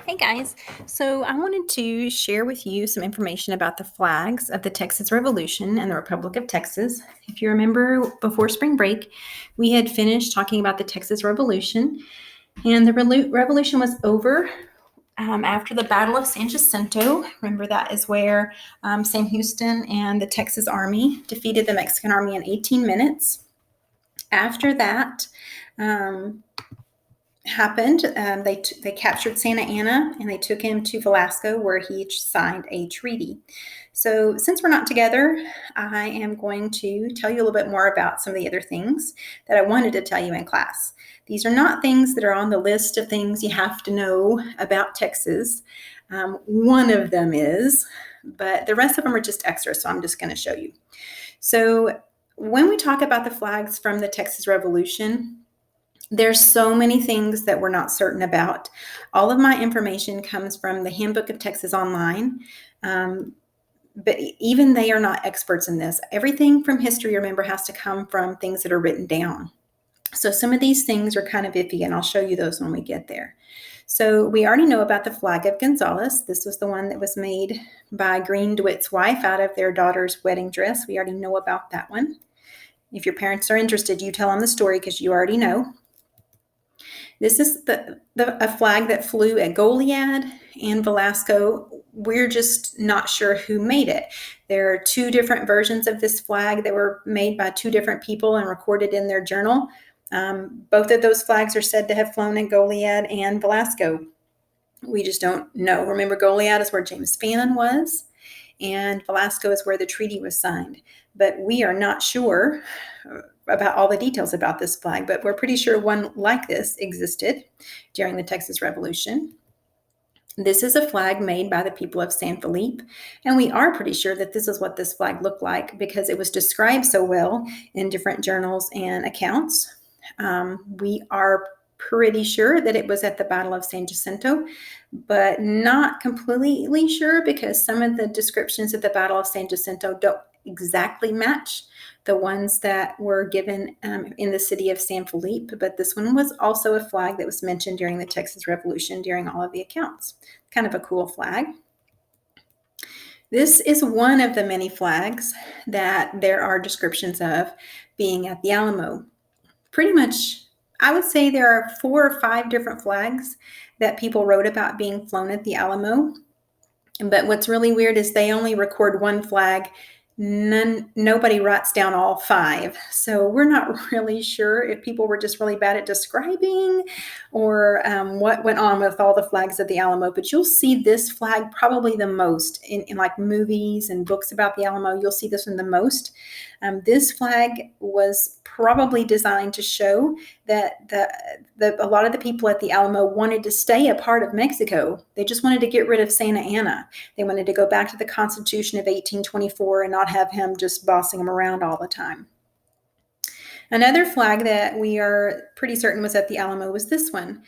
Hey guys, so I wanted to share with you some information about the flags of the Texas Revolution and the Republic of Texas. If you remember, before spring break, we had finished talking about the Texas Revolution, and the revolution was over after the Battle of San Jacinto. Remember, that is where Sam Houston and the Texas Army defeated the Mexican Army in 18 minutes. After that, happened, they captured Santa Anna and they took him to Velasco, where he signed a treaty. So since we're not together, I am going to tell you a little bit more about some of the other things that I wanted to tell you in class. These are not things that are on the list of things you have to know about Texas. One of them is, but the rest of them are just extra, so I'm just going to show you. So when we talk about the flags from the Texas Revolution, there's so many things that we're not certain about. All of my information comes from the Handbook of Texas Online, but even they are not experts in this. Everything from history, remember, has to come from things that are written down. So some of these things are kind of iffy, and I'll show you those when we get there. So we already know about the Flag of Gonzales. This was the one that was made by Green DeWitt's wife out of their daughter's wedding dress. We already know about that one. If your parents are interested, you tell them the story because you already know. This is a flag that flew at Goliad and Velasco. We're just not sure who made it. There are two different versions of this flag that were made by two different people and recorded in their journal. Both of those flags are said to have flown at Goliad and Velasco. We just don't know. Remember, Goliad is where James Fannin was, and Velasco is where the treaty was signed. But we are not sure about all the details about this flag, but we're pretty sure one like this existed during the Texas Revolution. This is a flag made by the people of San Felipe, and we are pretty sure that this is what this flag looked like because it was described so well in different journals and accounts. We are pretty sure that it was at the Battle of San Jacinto, but not completely sure because some of the descriptions of the Battle of San Jacinto don't exactly match the ones that were given in the city of San Felipe, but this one was also a flag that was mentioned during the Texas Revolution during all of the accounts. Kind of a cool flag. This is one of the many flags that there are descriptions of being at the Alamo. Pretty much, I would say there are 4 or 5 different flags that people wrote about being flown at the Alamo. But what's really weird is they only record one flag. Nobody writes down all 5. So we're not really sure if people were just really bad at describing or what went on with all the flags of the Alamo. But you'll see this flag probably the most in like movies and books about the Alamo. You'll see this one the most. This flag was probably designed to show that a lot of the people at the Alamo wanted to stay a part of Mexico. They just wanted to get rid of Santa Anna. They wanted to go back to the Constitution of 1824 and not have him just bossing them around all the time. Another flag that we are pretty certain was at the Alamo was this one.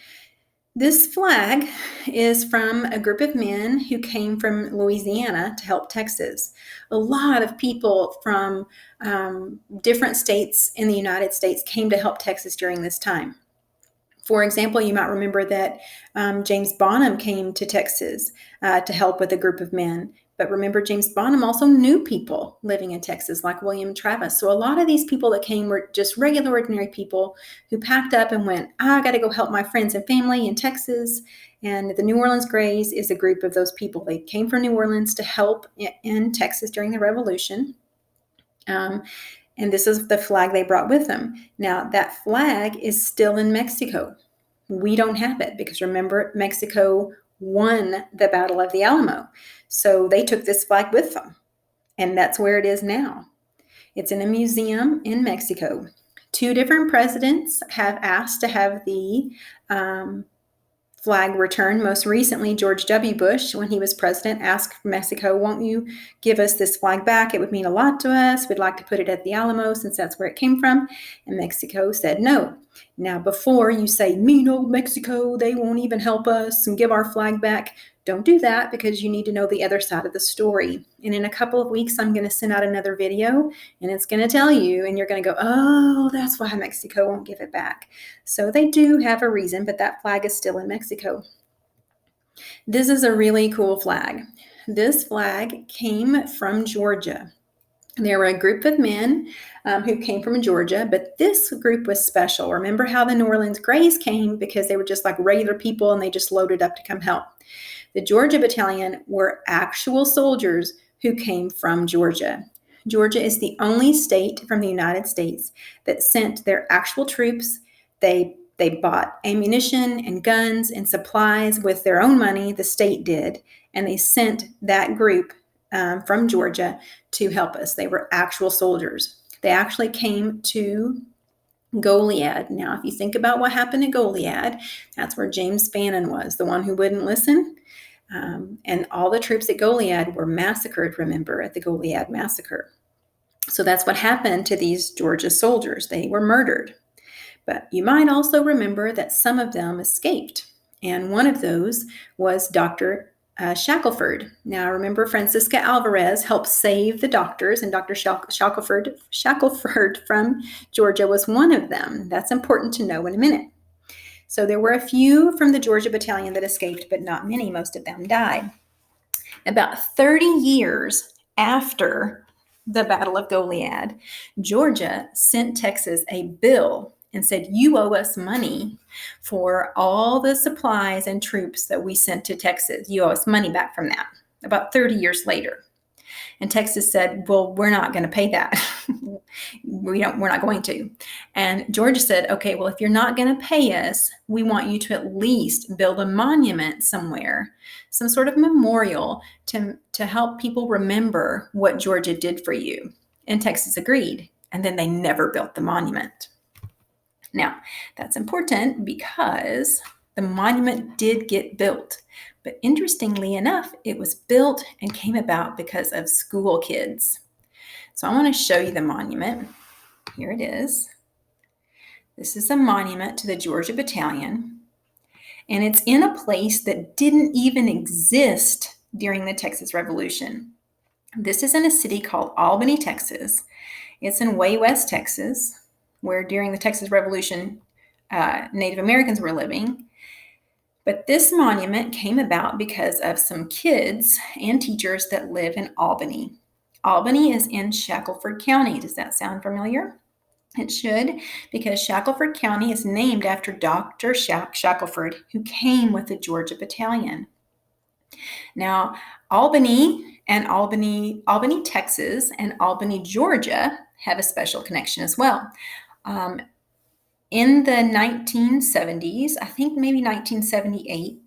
This flag is from a group of men who came from Louisiana to help Texas. A lot of people from different states in the United States came to help Texas during this time. For example, you might remember that James Bonham came to Texas to help with a group of men. But remember, James Bonham also knew people living in Texas, like William Travis. So a lot of these people that came were just regular, ordinary people who packed up and went, I got to go help my friends and family in Texas. And the New Orleans Grays is a group of those people. They came from New Orleans to help in Texas during the Revolution. And this is the flag they brought with them. Now, that flag is still in Mexico. We don't have it because, remember, Mexico won the Battle of the Alamo. So they took this flag with them, and that's where it is now. It's in a museum in Mexico. 2 different presidents have asked to have the flag returned. Most recently, George W. Bush, when he was president, asked Mexico, won't you give us this flag back? It would mean a lot to us. We'd like to put it at the Alamo since that's where it came from. And Mexico said no. Now, before you say, mean old Mexico, they won't even help us and give our flag back, don't do that because you need to know the other side of the story. And in a couple of weeks, I'm going to send out another video and it's going to tell you, and you're going to go, oh, that's why Mexico won't give it back. So they do have a reason, but that flag is still in Mexico. This is a really cool flag. This flag came from Georgia. There were a group of men who came from Georgia, but this group was special. Remember how the New Orleans Grays came because they were just like regular people and they just loaded up to come help. The Georgia Battalion were actual soldiers who came from Georgia. Georgia is the only state from the United States that sent their actual troops. They bought ammunition and guns and supplies with their own money, the state did, and they sent that group from Georgia to help us. They were actual soldiers. They actually came to Goliad. Now, if you think about what happened at Goliad, that's where James Fannin was, the one who wouldn't listen. And all the troops at Goliad were massacred, remember, at the Goliad massacre. So that's what happened to these Georgia soldiers. They were murdered. But you might also remember that some of them escaped. And one of those was Dr. Shackelford. Now, remember, Francisca Alvarez helped save the doctors, and Dr. Shackelford from Georgia was one of them. That's important to know in a minute. So there were a few from the Georgia Battalion that escaped, but not many. Most of them died. About 30 years after the Battle of Goliad, Georgia sent Texas a bill and said, you owe us money for all the supplies and troops that we sent to Texas. You owe us money back from that, about 30 years later. And Texas said, well, we're not going to pay that. We're not going to. And Georgia said, okay, well, if you're not going to pay us, we want you to at least build a monument somewhere, some sort of memorial to help people remember what Georgia did for you. And Texas agreed. And then they never built the monument. Now, that's important because the monument did get built. But interestingly enough, it was built and came about because of school kids. So I want to show you the monument. Here it is. This is a monument to the Georgia Battalion. And it's in a place that didn't even exist during the Texas Revolution. This is in a city called Albany, Texas. It's in way west Texas, where during the Texas Revolution, Native Americans were living. But this monument came about because of some kids and teachers that live in Albany. Albany is in Shackelford County. Does that sound familiar? It should, because Shackelford County is named after Dr. Shackelford, who came with the Georgia Battalion. Now, Albany, Texas, and Albany, Georgia have a special connection as well. In the 1970s, I think maybe 1978,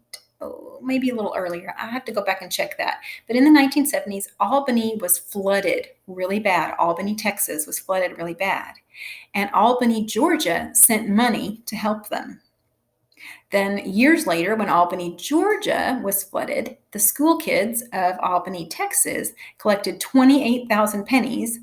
maybe a little earlier. I have to go back and check that. But in the 1970s, Albany was flooded really bad. Albany, Texas was flooded really bad. And Albany, Georgia sent money to help them. Then years later, when Albany, Georgia was flooded, the school kids of Albany, Texas collected 28,000 pennies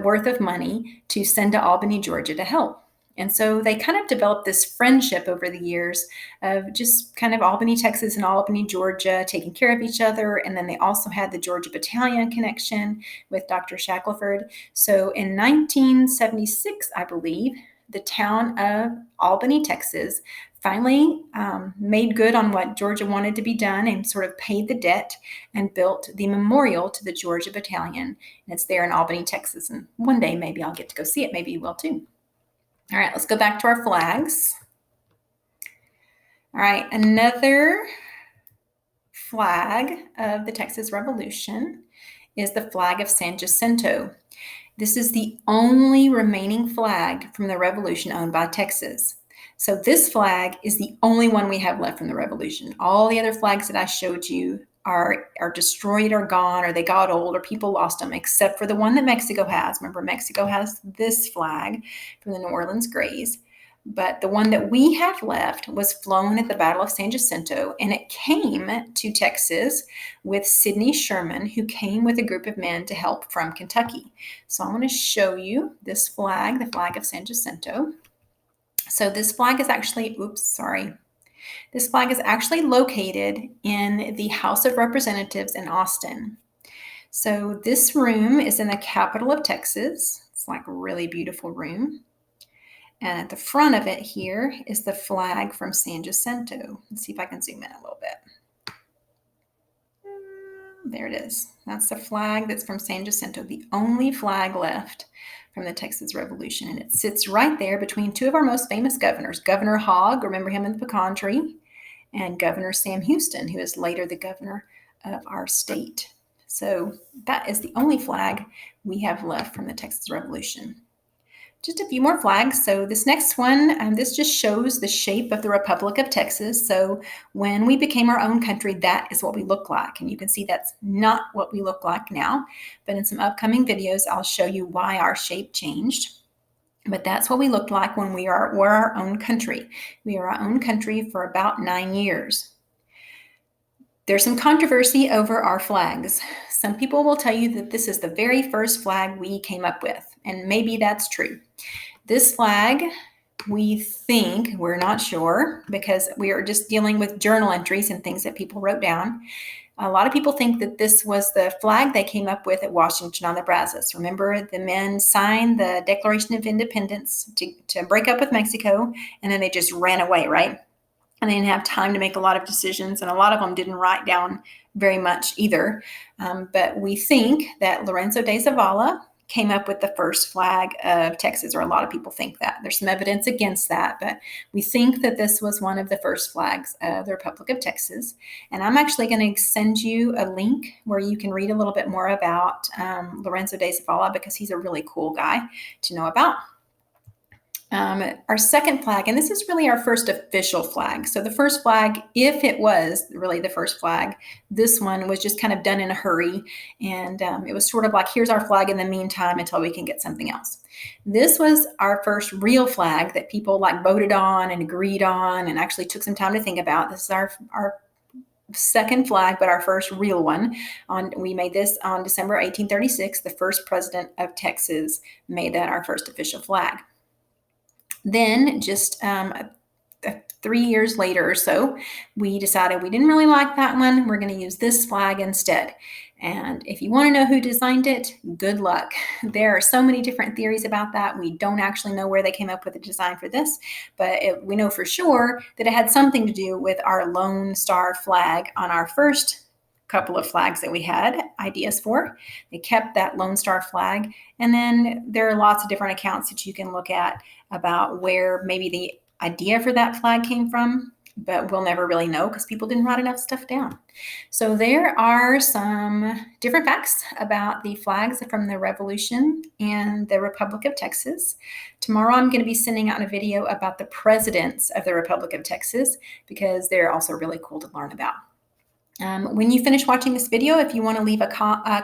worth of money to send to Albany, Georgia to help. And so they kind of developed this friendship over the years of just kind of Albany, Texas and Albany, Georgia taking care of each other. And then they also had the Georgia Battalion connection with Dr. Shackelford. So in 1976, I believe, the town of Albany, Texas finally made good on what Georgia wanted to be done and sort of paid the debt and built the memorial to the Georgia Battalion. And it's there in Albany, Texas. And one day maybe I'll get to go see it. Maybe you will too. All right, let's go back to our flags. All right, another flag of the Texas Revolution is the Flag of San Jacinto. This is the only remaining flag from the Revolution owned by Texas. So this flag is the only one we have left from the Revolution. All the other flags that I showed you are destroyed or gone, or they got old, or people lost them, except for the one that Mexico has. Remember, Mexico has this flag from the New Orleans Grays. But the one that we have left was flown at the Battle of San Jacinto, and it came to Texas with Sidney Sherman, who came with a group of men to help from Kentucky. So I want to show you this flag, the Flag of San Jacinto. So this flag is actually, this flag is actually located in the House of Representatives in Austin. So this room is in the capital of Texas. It's like a really beautiful room. And at the front of it here is the flag from San Jacinto. Let's see if I can zoom in a little bit. There it is. That's the flag that's from San Jacinto, the only flag left from the Texas Revolution. And it sits right there between two of our most famous governors, Governor Hogg, remember him in the pecan tree, and Governor Sam Houston, who is later the governor of our state. So that is the only flag we have left from the Texas Revolution. Just a few more flags. So this next one, this just shows the shape of the Republic of Texas. So when we became our own country, that is what we look like. And you can see that's not what we look like now. But in some upcoming videos, I'll show you why our shape changed. But that's what we looked like when we were our own country. We were our own country for about 9 years. There's some controversy over our flags. Some people will tell you that this is the very first flag we came up with, and maybe that's true. This flag, we think, we're not sure, because we are just dealing with journal entries and things that people wrote down. A lot of people think that this was the flag they came up with at Washington on the Brazos. Remember, the men signed the Declaration of Independence to break up with Mexico, and then they just ran away, right? And they didn't have time to make a lot of decisions, and a lot of them didn't write down very much either. But we think that Lorenzo de Zavala came up with the first flag of Texas, or a lot of people think that. There's some evidence against that, but we think that this was one of the first flags of the Republic of Texas. And I'm actually going to send you a link where you can read a little bit more about Lorenzo de Zavala, because he's a really cool guy to know about. Our second flag, and this is really our first official flag. So the first flag, if it was really the first flag, this one was just kind of done in a hurry. And it was sort of like, here's our flag in the meantime until we can get something else. This was our first real flag that people like voted on and agreed on and actually took some time to think about. This is our second flag, but our first real one. We made this on December 1836. The first president of Texas made that our first official flag. Then just 3 years later or so, we decided we didn't really like that one. We're going to use this flag instead. And if you want to know who designed it, good luck. There are so many different theories about that. We don't actually know where they came up with the design for this, but we know for sure that it had something to do with our Lone Star flag on our first couple of flags that we had ideas for. They kept that Lone Star flag. And then there are lots of different accounts that you can look at about where maybe the idea for that flag came from, but we'll never really know because people didn't write enough stuff down. So there are some different facts about the flags from the Revolution and the Republic of Texas. Tomorrow I'm going to be sending out a video about the presidents of the Republic of Texas, because they're also really cool to learn about. When you finish watching this video, if you want to leave a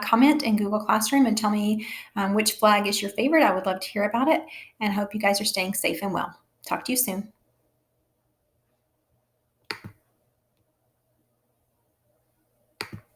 comment in Google Classroom and tell me which flag is your favorite, I would love to hear about it, and hope you guys are staying safe and well. Talk to you soon.